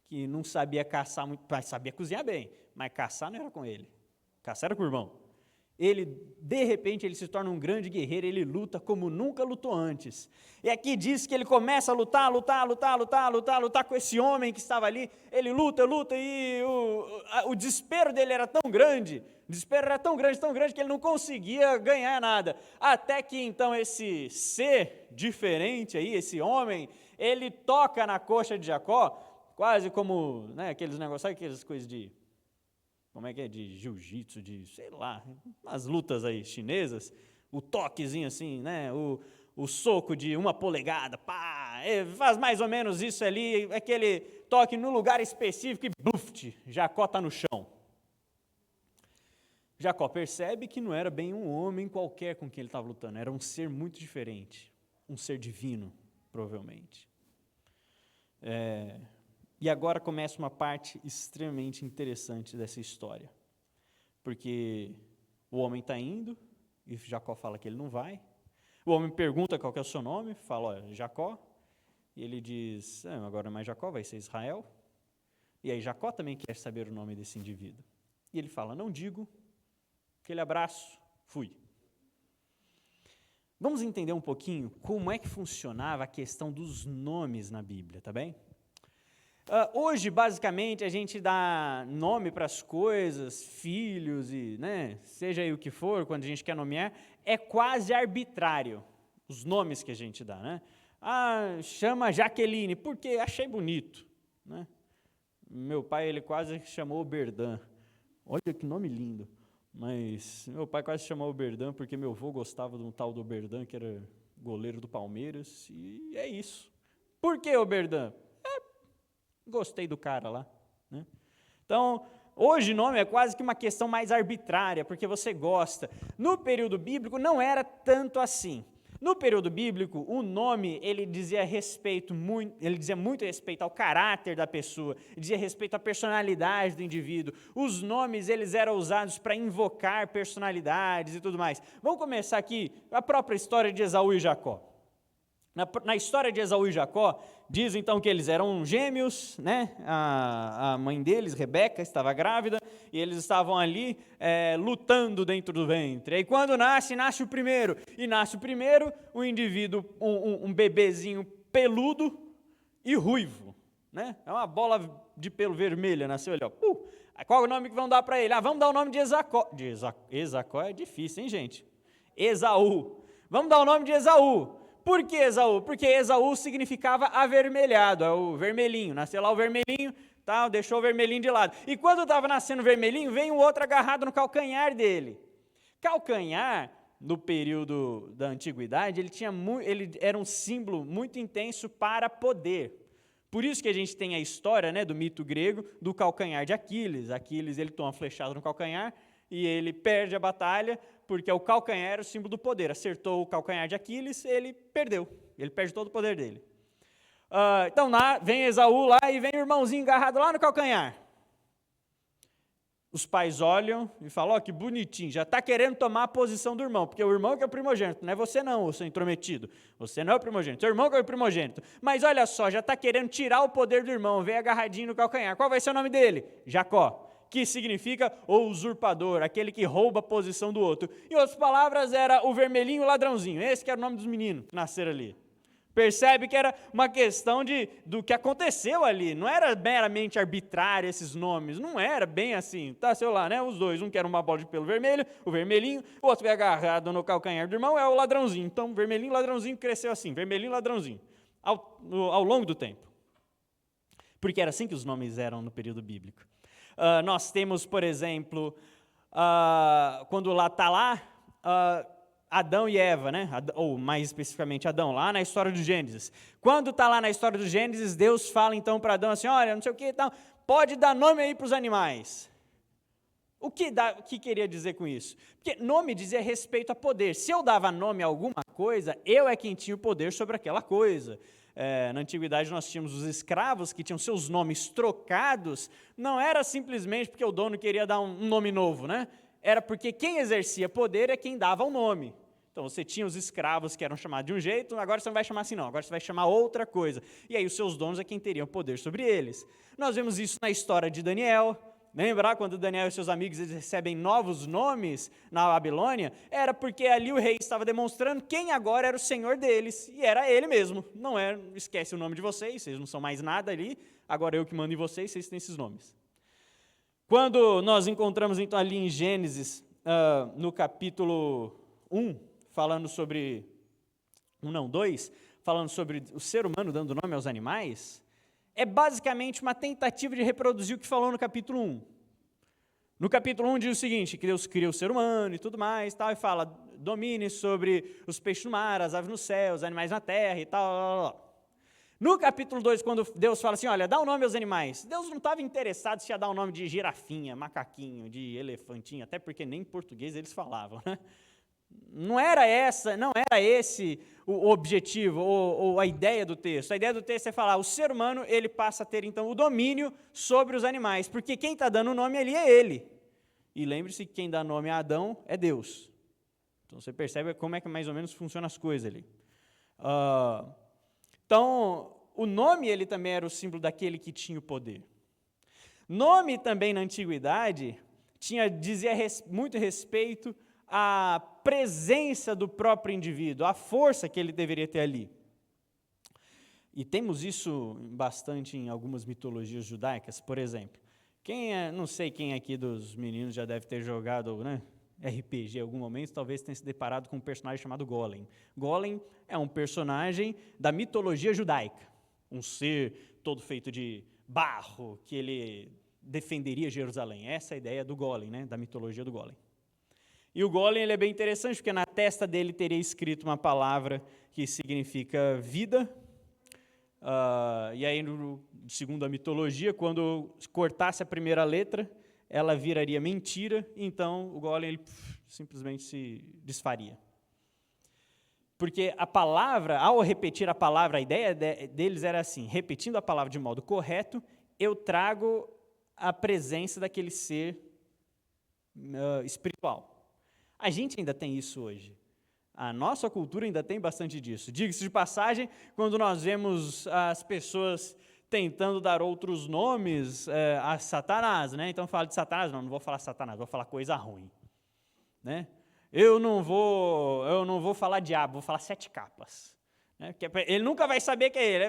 que não sabia caçar muito, mas sabia cozinhar bem, mas caçar não era com ele, caçar era com o irmão. Ele, de repente, ele se torna um grande guerreiro, ele luta como nunca lutou antes. E aqui diz que ele começa a lutar com esse homem que estava ali. Ele luta, e o desespero dele era tão grande, que ele não conseguia ganhar nada. Até que, então, esse ser diferente aí, esse homem, ele toca na coxa de Jacó, quase como, né, aqueles negócios, sabe aquelas coisas de... Como é que é? De jiu-jitsu, de, sei lá, umas lutas aí chinesas, o toquezinho assim, né? O soco de 1 polegada, pá, faz mais ou menos isso ali, aquele toque no lugar específico e bluft, Jacó está no chão. Jacó percebe que não era bem um homem qualquer com quem ele estava lutando, era um ser muito diferente, um ser divino, provavelmente. E agora começa uma parte extremamente interessante dessa história, porque o homem está indo, e Jacó fala que ele não vai, o homem pergunta qual que é o seu nome, fala, olha, Jacó, e ele diz, agora não é mais Jacó, vai ser Israel, e aí Jacó também quer saber o nome desse indivíduo, e ele fala, não digo, aquele abraço, fui. Vamos entender um pouquinho como é que funcionava a questão dos nomes na Bíblia, tá bem? Hoje, basicamente, a gente dá nome para as coisas, filhos, e, né, seja aí o que for, quando a gente quer nomear, é quase arbitrário os nomes que a gente dá. Né? Chama Jaqueline, porque achei bonito. Né? Meu pai, ele quase chamou o Berdan. Olha que nome lindo. Mas meu pai quase chamou o Berdan porque meu avô gostava de um tal do Berdan, que era goleiro do Palmeiras, e é isso. Por que o Berdan? Gostei do cara lá. Né? Então, hoje o nome é quase que uma questão mais arbitrária, porque você gosta. No período bíblico não era tanto assim. No período bíblico, o nome, ele dizia muito respeito ao caráter da pessoa, dizia respeito à personalidade do indivíduo. Os nomes, eles eram usados para invocar personalidades e tudo mais. Vamos começar aqui a própria história de Esaú e Jacó. Na história de Esaú e Jacó, diz então que eles eram gêmeos, né? A mãe deles, Rebeca, estava grávida, e eles estavam ali lutando dentro do ventre. E quando nasce o primeiro, o indivíduo, um bebezinho peludo e ruivo, né? É uma bola de pelo vermelha, nasceu ali, ó. Qual é o nome que vão dar para ele? Vamos dar o nome de Ezacó. Ezacó é difícil, hein, gente? Esaú. Vamos dar o nome de Esaú. Por que Esaú? Porque Esaú significava avermelhado, é o vermelhinho, nasceu lá o vermelhinho, tá, deixou o vermelhinho de lado. E quando estava nascendo o vermelhinho, vem um outro agarrado no calcanhar dele. Calcanhar, no período da antiguidade, ele era um símbolo muito intenso para poder. Por isso que a gente tem a história, né, do mito grego, do calcanhar de Aquiles. Aquiles, ele toma uma flechada no calcanhar e ele perde a batalha, porque o calcanhar era o símbolo do poder. Acertou o calcanhar de Aquiles, ele perdeu. Ele perde todo o poder dele. Então, vem Esaú lá e vem o irmãozinho agarrado lá no calcanhar. Os pais olham e falam, que bonitinho, já está querendo tomar a posição do irmão, porque o irmão que é o primogênito, não é você não, o seu intrometido. Você não é o primogênito, seu irmão que é o primogênito. Mas olha só, já está querendo tirar o poder do irmão, vem agarradinho no calcanhar. Qual vai ser o nome dele? Jacó. Que significa o usurpador, aquele que rouba a posição do outro. Em outras palavras, era o vermelhinho ladrãozinho. Esse que era o nome dos meninos que nasceram ali. Percebe que era uma questão do que aconteceu ali. Não era meramente arbitrário esses nomes. Não era bem assim. Tá, sei lá, né? Os dois. Um que era uma bola de pelo vermelho, o vermelhinho. O outro que é agarrado no calcanhar do irmão é o ladrãozinho. Então, vermelhinho, ladrãozinho cresceu assim. Vermelhinho, ladrãozinho. Ao longo do tempo. Porque era assim que os nomes eram no período bíblico. Nós temos, por exemplo, quando lá está Adão e Eva, né? Ou mais especificamente Adão, lá na história do Gênesis. Quando está lá na história do Gênesis, Deus fala então para Adão assim, olha, não sei o que e tal, pode dar nome aí para os animais. O que queria dizer com isso? Porque nome dizia respeito a poder. Se eu dava nome a alguma coisa, eu é quem tinha o poder sobre aquela coisa. Na antiguidade nós tínhamos os escravos que tinham seus nomes trocados, não era simplesmente porque o dono queria dar um nome novo, né? Era porque quem exercia poder é quem dava o nome. Então você tinha os escravos que eram chamados de um jeito, agora você não vai chamar assim não, agora você vai chamar outra coisa. E aí os seus donos é quem teriam poder sobre eles. Nós vemos isso na história de Daniel. Lembra quando Daniel e seus amigos eles recebem novos nomes na Babilônia? Era porque ali o rei estava demonstrando quem agora era o senhor deles, e era ele mesmo. Não é, esquece o nome de vocês não são mais nada ali, agora eu que mando em vocês têm esses nomes. Quando nós encontramos então ali em Gênesis, no capítulo 1, falando sobre, 2, falando sobre o ser humano dando nome aos animais, é basicamente uma tentativa de reproduzir o que falou no capítulo 1. No capítulo 1 diz o seguinte, que Deus cria o ser humano e tudo mais, tal, e fala, domine sobre os peixes no mar, as aves no céu, os animais na terra e tal. No capítulo 2, quando Deus fala assim, olha, dá um nome aos animais, Deus não estava interessado se ia dar o nome de girafinha, macaquinho, de elefantinho, até porque nem em português eles falavam, né? Não era esse o objetivo ou a ideia do texto. A ideia do texto é falar, o ser humano ele passa a ter então o domínio sobre os animais, porque quem está dando o nome ali é ele. E lembre-se que quem dá nome a Adão é Deus. Então você percebe como é que mais ou menos funcionam as coisas ali. Então, o nome ele também era o símbolo daquele que tinha o poder. Nome também na antiguidade dizia muito respeito à presença do próprio indivíduo, à força que ele deveria ter ali. E temos isso bastante em algumas mitologias judaicas, por exemplo. Não sei quem aqui dos meninos já deve ter jogado, né, RPG em algum momento, talvez tenha se deparado com um personagem chamado Golem. Golem é um personagem da mitologia judaica, um ser todo feito de barro, que ele defenderia Jerusalém. Essa é a ideia do Golem, né, da mitologia do Golem. E o Golem ele é bem interessante, porque na testa dele teria escrito uma palavra que significa vida. E aí, segundo a mitologia, quando cortasse a primeira letra, ela viraria mentira, então o Golem ele, simplesmente se desfaria. Porque a palavra, ao repetir a palavra, a ideia deles era assim, repetindo a palavra de modo correto, eu trago a presença daquele ser espiritual. A gente ainda tem isso hoje. A nossa cultura ainda tem bastante disso. Diga-se de passagem, quando nós vemos as pessoas tentando dar outros nomes a Satanás, né? Então fala de Satanás, não vou falar Satanás, vou falar coisa ruim, né? Eu não vou falar diabo, vou falar 7 capas. Né? Ele nunca vai saber que é ele.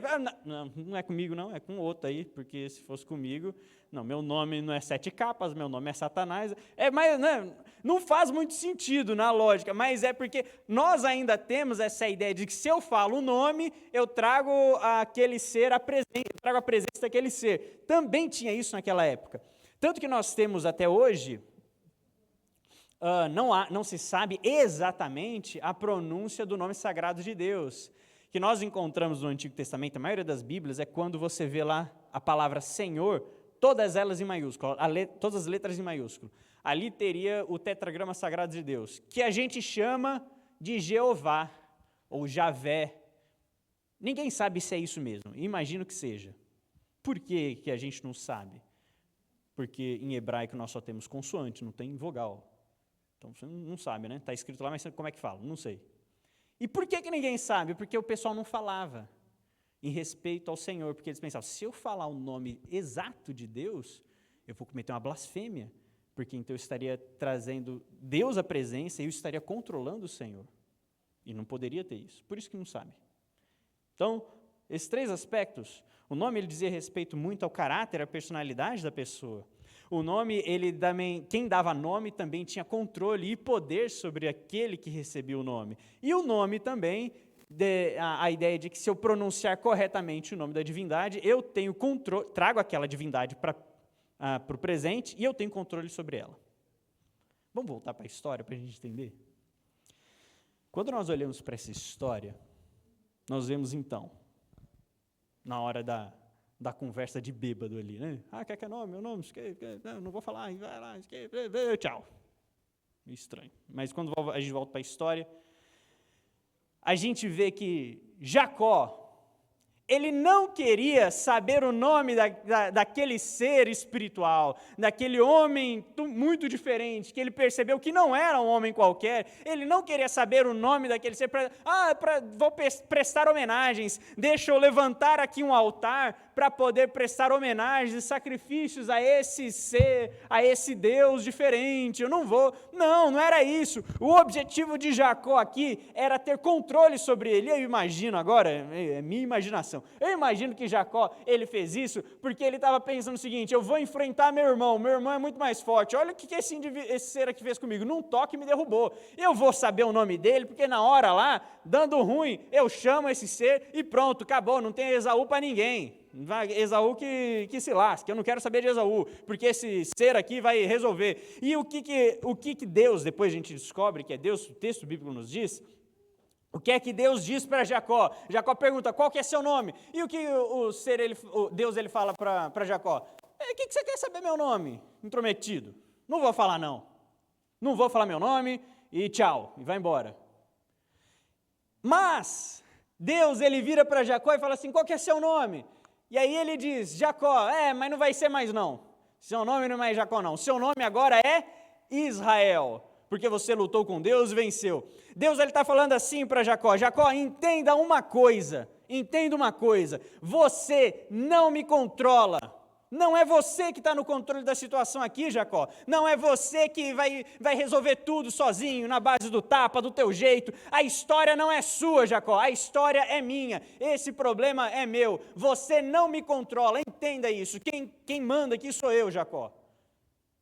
Não é comigo não, é com outro aí, porque se fosse comigo, não, meu nome não é 7 capas, meu nome é Satanás. Mas né, não faz muito sentido na lógica, mas é porque nós ainda temos essa ideia de que se eu falo o nome, eu trago aquele ser, eu trago a presença daquele ser. Também tinha isso naquela época. Tanto que nós temos até hoje, não se sabe exatamente a pronúncia do nome sagrado de Deus, que nós encontramos no Antigo Testamento, a maioria das Bíblias, é quando você vê lá a palavra Senhor, todas elas em maiúsculo, todas as letras em maiúsculo. Ali teria o tetragrama sagrado de Deus, que a gente chama de Jeová, ou Javé. Ninguém sabe se é isso mesmo, imagino que seja. Por que a gente não sabe? Porque em hebraico nós só temos consoante, não tem vogal. Então você não sabe, né? Está escrito lá, mas como é que fala? Não sei. E por que ninguém sabe? Porque o pessoal não falava em respeito ao Senhor, porque eles pensavam, se eu falar o nome exato de Deus, eu vou cometer uma blasfêmia, porque então eu estaria trazendo Deus à presença e eu estaria controlando o Senhor. E não poderia ter isso, por isso que não sabe. Então, esses 3 aspectos, o nome ele dizia respeito muito ao caráter, à personalidade da pessoa. O nome, quem dava nome também tinha controle e poder sobre aquele que recebia o nome. E o nome também, a ideia de que se eu pronunciar corretamente o nome da divindade, eu tenho controle, trago aquela divindade para o presente e eu tenho controle sobre ela. Vamos voltar para a história para a gente entender? Quando nós olhamos para essa história, nós vemos então, na hora da conversa de bêbado ali, né? Quer que é nome? Meu nome? Não vou falar, vai lá, tchau. Estranho. Mas quando a gente volta para a história, a gente vê que Jacó, ele não queria saber o nome daquele ser espiritual, daquele homem muito diferente, que ele percebeu que não era um homem qualquer. Ele não queria saber o nome daquele ser, vou prestar homenagens, deixa eu levantar aqui um altar para poder prestar homenagens e sacrifícios a esse ser, a esse Deus diferente. Eu não vou. Não era isso. O objetivo de Jacó aqui era ter controle sobre ele. Eu imagino agora, é minha imaginação, eu imagino que Jacó, ele fez isso porque ele estava pensando o seguinte: eu vou enfrentar meu irmão é muito mais forte, olha o que esse ser aqui fez comigo, num toque me derrubou, eu vou saber o nome dele, porque na hora lá, dando ruim, eu chamo esse ser e pronto, acabou, não tem Esaú para ninguém. Esaú que se lasque, eu não quero saber de Esaú, porque esse ser aqui vai resolver. E o que Deus, depois a gente descobre que é Deus, o texto bíblico nos diz, o que é que Deus diz para Jacó? Jacó pergunta, qual que é seu nome? E o que Deus ele fala para Jacó? O que você quer saber meu nome, intrometido? Não vou falar não. Não vou falar meu nome e tchau, e vai embora. Mas Deus ele vira para Jacó e fala assim, qual que é seu nome? E aí ele diz, Jacó, mas não vai ser mais não. Seu nome não é mais Jacó não. Seu nome agora é Israel, porque você lutou com Deus e venceu. Deus está falando assim para Jacó, Jacó, entenda uma coisa, você não me controla. Não é você que está no controle da situação aqui, Jacó. Não é você que vai resolver tudo sozinho, na base do tapa, do teu jeito. A história não é sua, Jacó. A história é minha. Esse problema é meu. Você não me controla. Entenda isso. Quem manda aqui sou eu, Jacó.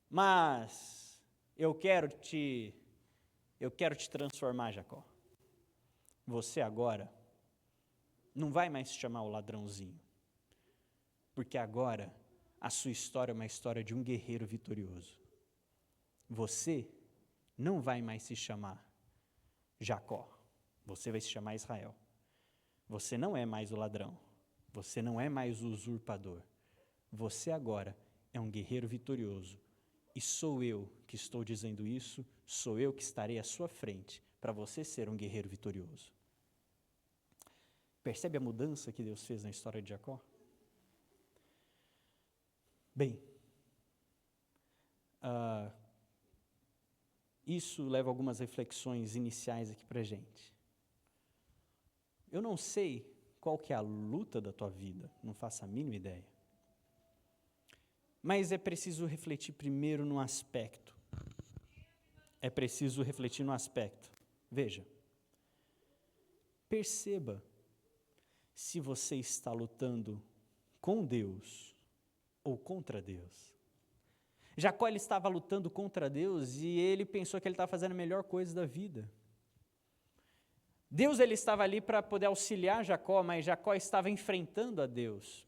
Mas eu quero te transformar, Jacó. Você agora não vai mais se chamar o ladrãozinho. Porque agora a sua história é uma história de um guerreiro vitorioso. Você não vai mais se chamar Jacó, você vai se chamar Israel. Você não é mais o ladrão, você não é mais o usurpador. Você agora é um guerreiro vitorioso. E sou eu que estou dizendo isso, sou eu que estarei à sua frente para você ser um guerreiro vitorioso. Percebe a mudança que Deus fez na história de Jacó? Bem, isso leva a algumas reflexões iniciais aqui para a gente. Eu não sei qual que é a luta da tua vida, não faço a mínima ideia. Mas é preciso refletir primeiro num aspecto. Veja, perceba se você está lutando com Deus ou contra Deus. Jacó ele estava lutando contra Deus e ele pensou que ele estava fazendo a melhor coisa da vida. Deus ele estava ali para poder auxiliar Jacó, mas Jacó estava enfrentando a Deus.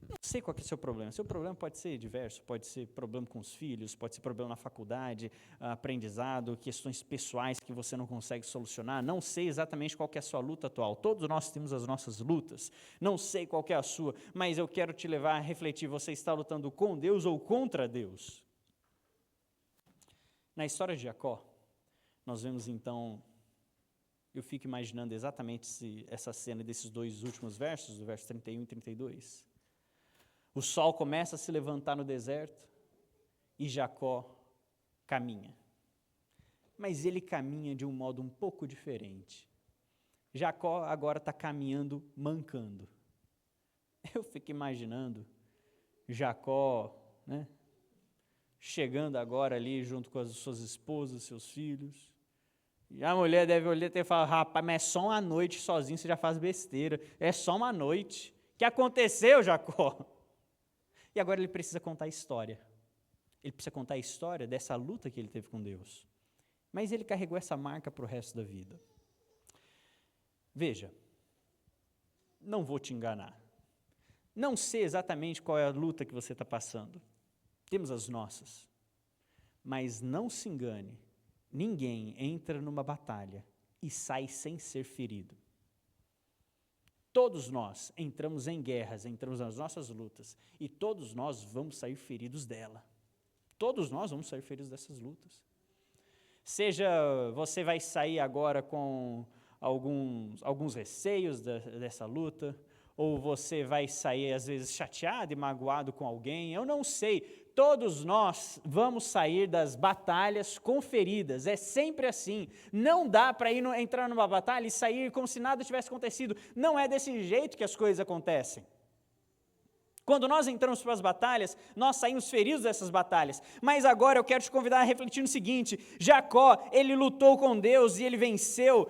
Não sei qual que é o seu problema. Seu problema pode ser diverso, pode ser problema com os filhos, pode ser problema na faculdade, aprendizado, questões pessoais que você não consegue solucionar. Não sei exatamente qual que é a sua luta atual. Todos nós temos as nossas lutas. Não sei qual que é a sua, mas eu quero te levar a refletir. Você está lutando com Deus ou contra Deus? Na história de Jacó, nós vemos então, eu fico imaginando exatamente essa cena desses dois últimos versos, do verso 31 e 32. O sol começa a se levantar no deserto e Jacó caminha. Mas ele caminha de um modo um pouco diferente. Jacó agora está caminhando mancando. Eu fico imaginando Jacó, chegando agora ali junto com as suas esposas, seus filhos. E a mulher deve olhar e ter falado, rapaz, mas é só uma noite sozinho, você já faz besteira. É só uma noite. O que aconteceu, Jacó? E agora ele precisa contar a história. Ele precisa contar a história dessa luta que ele teve com Deus. Mas ele carregou essa marca para o resto da vida. Veja, não vou te enganar. Não sei exatamente qual é a luta que você está passando. Temos as nossas. Mas não se engane, ninguém entra numa batalha e sai sem ser ferido. Todos nós entramos em guerras, entramos nas nossas lutas, e todos nós vamos sair feridos dela. Todos nós vamos sair feridos dessas lutas. Seja você vai sair agora com alguns receios dessa luta, ou você vai sair às vezes chateado e magoado com alguém, eu não sei. Todos nós vamos sair das batalhas com feridas, é sempre assim. Não dá para entrar numa batalha e sair como se nada tivesse acontecido. Não é desse jeito que as coisas acontecem. Quando nós entramos para as batalhas, nós saímos feridos dessas batalhas. Mas agora eu quero te convidar a refletir no seguinte: Jacó, ele lutou com Deus e ele venceu,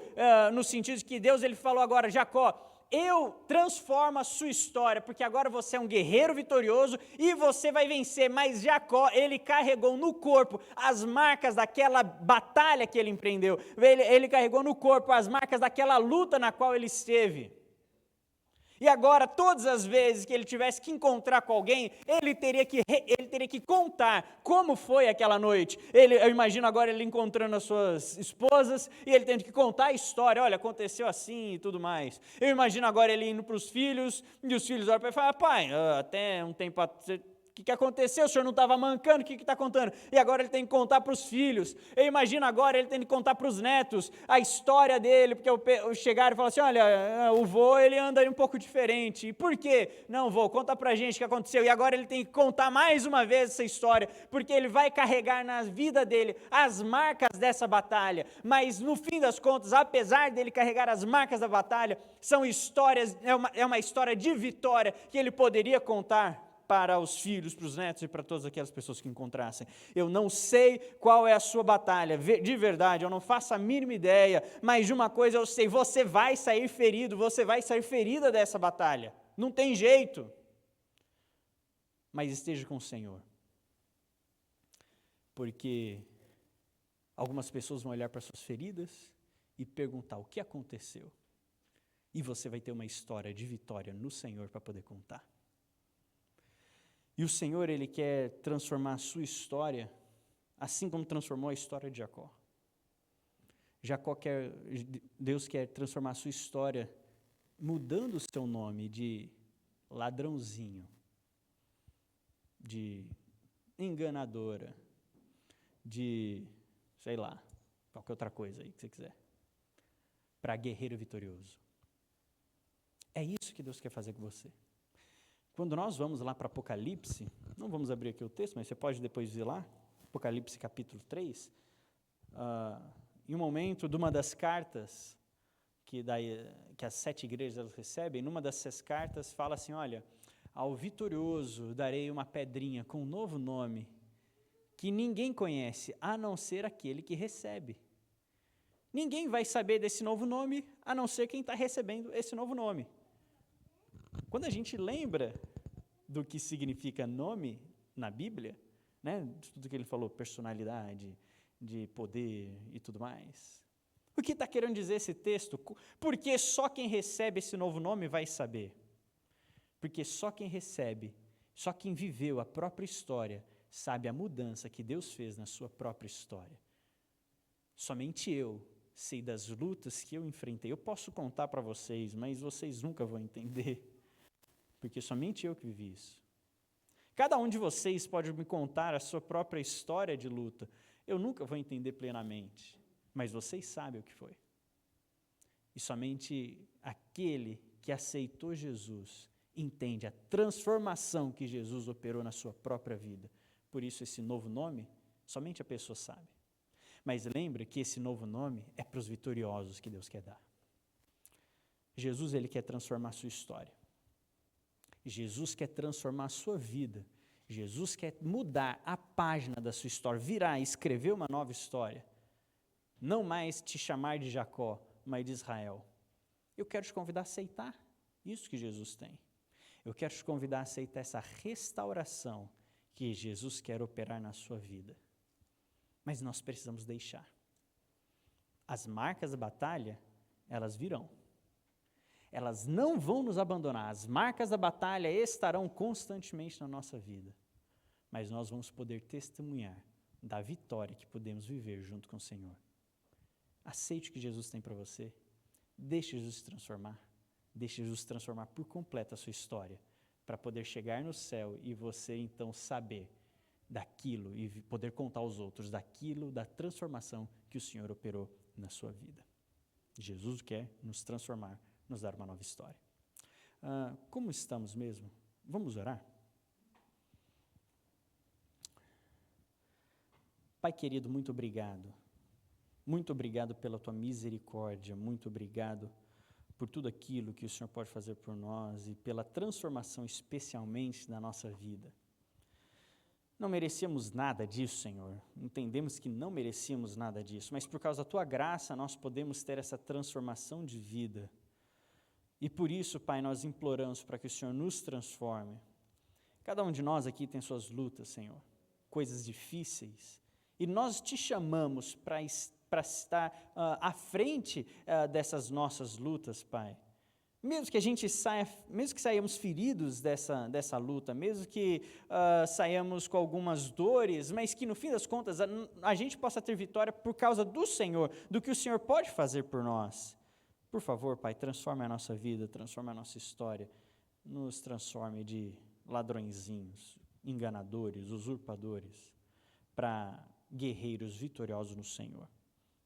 no sentido de que Deus, ele falou agora, Jacó, eu transformo a sua história, porque agora você é um guerreiro vitorioso e você vai vencer. Mas Jacó, ele carregou no corpo as marcas daquela batalha que ele empreendeu. Ele carregou no corpo as marcas daquela luta na qual ele esteve. E agora, todas as vezes que ele tivesse que encontrar com alguém, ele teria que contar como foi aquela noite. Eu imagino agora ele encontrando as suas esposas e ele tendo que contar a história. Olha, aconteceu assim e tudo mais. Eu imagino agora ele indo para os filhos e os filhos olham para ele e falam, pai, até um tempo atrás, o que aconteceu? O senhor não estava mancando? O que está contando? E agora ele tem que contar para os filhos. Eu imagino agora ele tem que contar para os netos a história dele, porque chegaram e falaram assim, olha, o vô, ele anda aí um pouco diferente. E por quê? Não, vô, conta para a gente o que aconteceu. E agora ele tem que contar mais uma vez essa história, porque ele vai carregar na vida dele as marcas dessa batalha. Mas no fim das contas, apesar dele carregar as marcas da batalha, são histórias, é uma história de vitória que ele poderia contar para os filhos, para os netos e para todas aquelas pessoas que encontrassem. Eu não sei qual é a sua batalha, de verdade, eu não faço a mínima ideia, mas de uma coisa eu sei, você vai sair ferido, você vai sair ferida dessa batalha, não tem jeito. Mas esteja com o Senhor, porque algumas pessoas vão olhar para suas feridas e perguntar o que aconteceu, e você vai ter uma história de vitória no Senhor para poder contar. E o Senhor, Ele quer transformar a sua história, assim como transformou a história de Jacó. Deus quer transformar a sua história, mudando o seu nome de ladrãozinho, de enganadora, de, sei lá, qualquer outra coisa aí que você quiser, para guerreiro vitorioso. É isso que Deus quer fazer com você. Quando nós vamos lá para Apocalipse, não vamos abrir aqui o texto, mas você pode depois ir lá, Apocalipse capítulo 3, em um momento de uma das cartas que as 7 igrejas elas recebem, numa dessas cartas fala assim, olha, ao vitorioso darei uma pedrinha com um novo nome, que ninguém conhece, a não ser aquele que recebe. Ninguém vai saber desse novo nome, a não ser quem está recebendo esse novo nome. Quando a gente lembra do que significa nome na Bíblia, né, de tudo que ele falou, personalidade, de poder e tudo mais, o que está querendo dizer esse texto? Porque só quem recebe esse novo nome vai saber. Porque só quem recebe, só quem viveu a própria história, sabe a mudança que Deus fez na sua própria história. Somente eu sei das lutas que eu enfrentei. Eu posso contar para vocês, mas vocês nunca vão entender. Porque somente eu que vivi isso. Cada um de vocês pode me contar a sua própria história de luta. Eu nunca vou entender plenamente, mas vocês sabem o que foi. E somente aquele que aceitou Jesus entende a transformação que Jesus operou na sua própria vida. Por isso esse novo nome, somente a pessoa sabe. Mas lembre que esse novo nome é para os vitoriosos que Deus quer dar. Jesus, Ele quer transformar a sua história. Jesus quer transformar a sua vida. Jesus quer mudar a página da sua história, virar, escrever uma nova história. Não mais te chamar de Jacó, mas de Israel. Eu quero te convidar a aceitar isso que Jesus tem. Eu quero te convidar a aceitar essa restauração que Jesus quer operar na sua vida. Mas nós precisamos deixar. As marcas da batalha, elas virão. Elas não vão nos abandonar. As marcas da batalha estarão constantemente na nossa vida. Mas nós vamos poder testemunhar da vitória que podemos viver junto com o Senhor. Aceite o que Jesus tem para você. Deixe Jesus se transformar. Deixe Jesus transformar por completo a sua história, para poder chegar no céu e você então saber daquilo e poder contar aos outros daquilo, da transformação que o Senhor operou na sua vida. Jesus quer nos transformar, nos dar uma nova história. Como estamos mesmo? Vamos orar? Pai querido, muito obrigado. Muito obrigado pela tua misericórdia, muito obrigado por tudo aquilo que o Senhor pode fazer por nós e pela transformação especialmente na nossa vida. Não merecíamos nada disso, Senhor. Entendemos que não merecíamos nada disso, mas por causa da tua graça nós podemos ter essa transformação de vida. E por isso, Pai, nós imploramos para que o Senhor nos transforme. Cada um de nós aqui tem suas lutas, Senhor, coisas difíceis, e nós te chamamos para estar à frente dessas nossas lutas, Pai. Mesmo que a gente saia, mesmo que saiamos feridos dessa luta, mesmo que saiamos com algumas dores, mas que no fim das contas a gente possa ter vitória por causa do Senhor, do que o Senhor pode fazer por nós. Por favor, Pai, transforme a nossa vida, transforme a nossa história, nos transforme de ladrõezinhos, enganadores, usurpadores, para guerreiros vitoriosos no Senhor.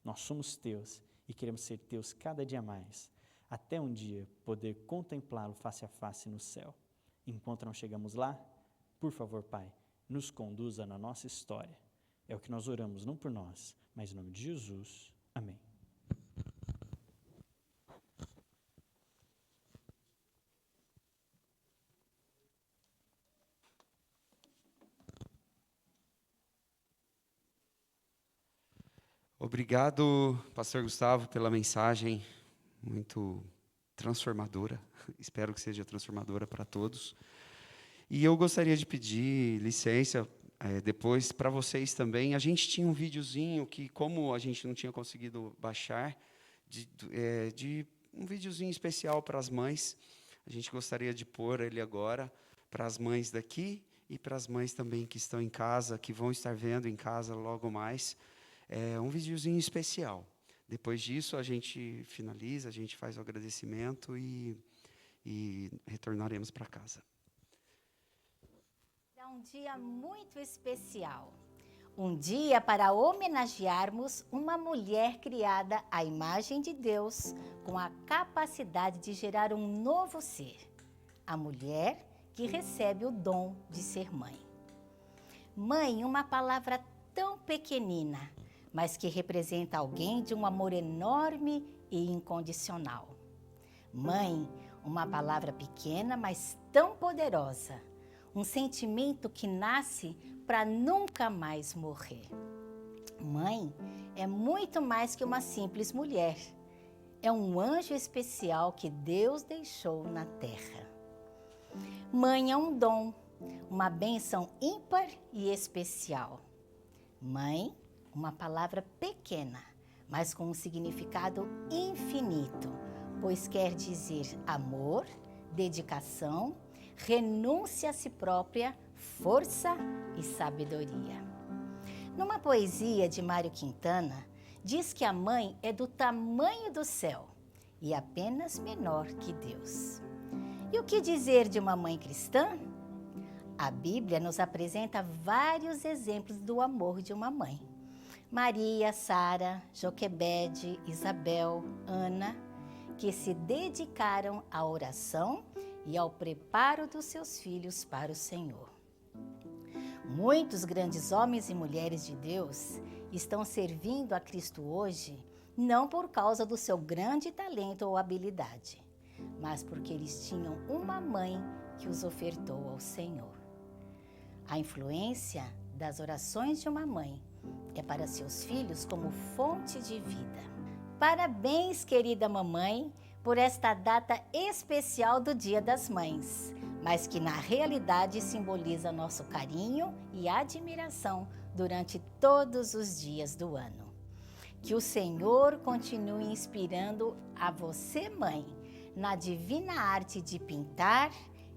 Nós somos teus e queremos ser teus cada dia mais, até um dia poder contemplá-lo face a face no céu. Enquanto não chegamos lá, por favor, Pai, nos conduza na nossa história. É o que nós oramos, não por nós, mas em nome de Jesus. Amém. Obrigado, pastor Gustavo, pela mensagem muito transformadora. Espero que seja transformadora para todos. E eu gostaria de pedir licença depois para vocês também. A gente tinha um videozinho que, como a gente não tinha conseguido baixar, de um videozinho especial para as mães. A gente gostaria de pôr ele agora para as mães daqui e para as mães também que estão em casa, que vão estar vendo em casa logo mais. Um videozinho especial. Depois disso, a gente finaliza, a gente faz o agradecimento e retornaremos para casa. É um dia muito especial. Um dia para homenagearmos uma mulher criada à imagem de Deus, com a capacidade de gerar um novo ser. A mulher que recebe o dom de ser mãe. Mãe, uma palavra tão pequenina, mas que representa alguém de um amor enorme e incondicional. Mãe, uma palavra pequena, mas tão poderosa. Um sentimento que nasce para nunca mais morrer. Mãe é muito mais que uma simples mulher. É um anjo especial que Deus deixou na terra. Mãe é um dom, uma bênção ímpar e especial. Mãe, uma palavra pequena, mas com um significado infinito, pois quer dizer amor, dedicação, renúncia a si própria, força e sabedoria. Numa poesia de Mário Quintana, diz que a mãe é do tamanho do céu e apenas menor que Deus. E o que dizer de uma mãe cristã? A Bíblia nos apresenta vários exemplos do amor de uma mãe. Maria, Sara, Joquebede, Isabel, Ana, que se dedicaram à oração e ao preparo dos seus filhos para o Senhor. Muitos grandes homens e mulheres de Deus estão servindo a Cristo hoje, não por causa do seu grande talento ou habilidade, mas porque eles tinham uma mãe que os ofertou ao Senhor. A influência das orações de uma mãe é para seus filhos como fonte de vida. Parabéns, querida mamãe, por esta data especial do Dia das Mães, mas que na realidade simboliza nosso carinho e admiração durante todos os dias do ano. Que o Senhor continue inspirando a você, mãe, na divina arte de pintar,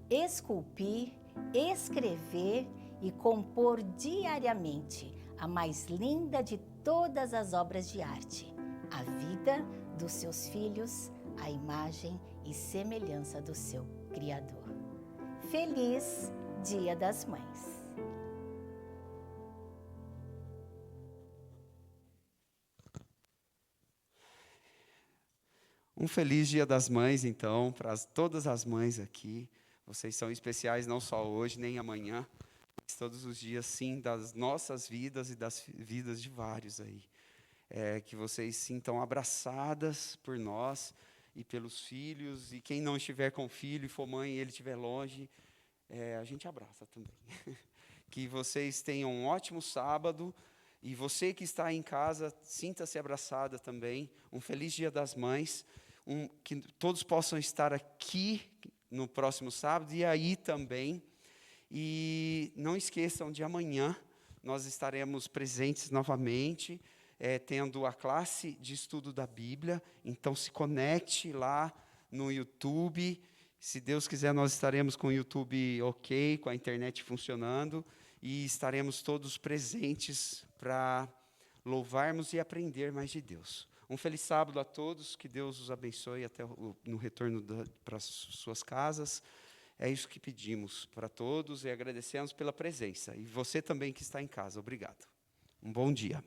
esculpir, escrever e compor diariamente a mais linda de todas as obras de arte, a vida dos seus filhos, a imagem e semelhança do seu Criador. Feliz Dia das Mães! Um feliz Dia das Mães, então, para todas as mães aqui. Vocês são especiais não só hoje, nem amanhã, mas todos os dias, sim, das nossas vidas e das vidas de vários aí. Que vocês sintam abraçadas por nós e pelos filhos, e quem não estiver com filho e for mãe e ele estiver longe, a gente abraça também. Que vocês tenham um ótimo sábado, e você que está em casa, sinta-se abraçada também. Um feliz Dia das Mães, que todos possam estar aqui no próximo sábado e aí também. E não esqueçam de amanhã, nós estaremos presentes novamente, tendo a classe de estudo da Bíblia. Então, se conecte lá no YouTube. Se Deus quiser, nós estaremos com o YouTube ok, com a internet funcionando, e estaremos todos presentes para louvarmos e aprender mais de Deus. Um feliz sábado a todos, que Deus os abençoe até no retorno para as suas casas. É isso que pedimos para todos e agradecemos pela presença. E você também que está em casa, obrigado. Um bom dia.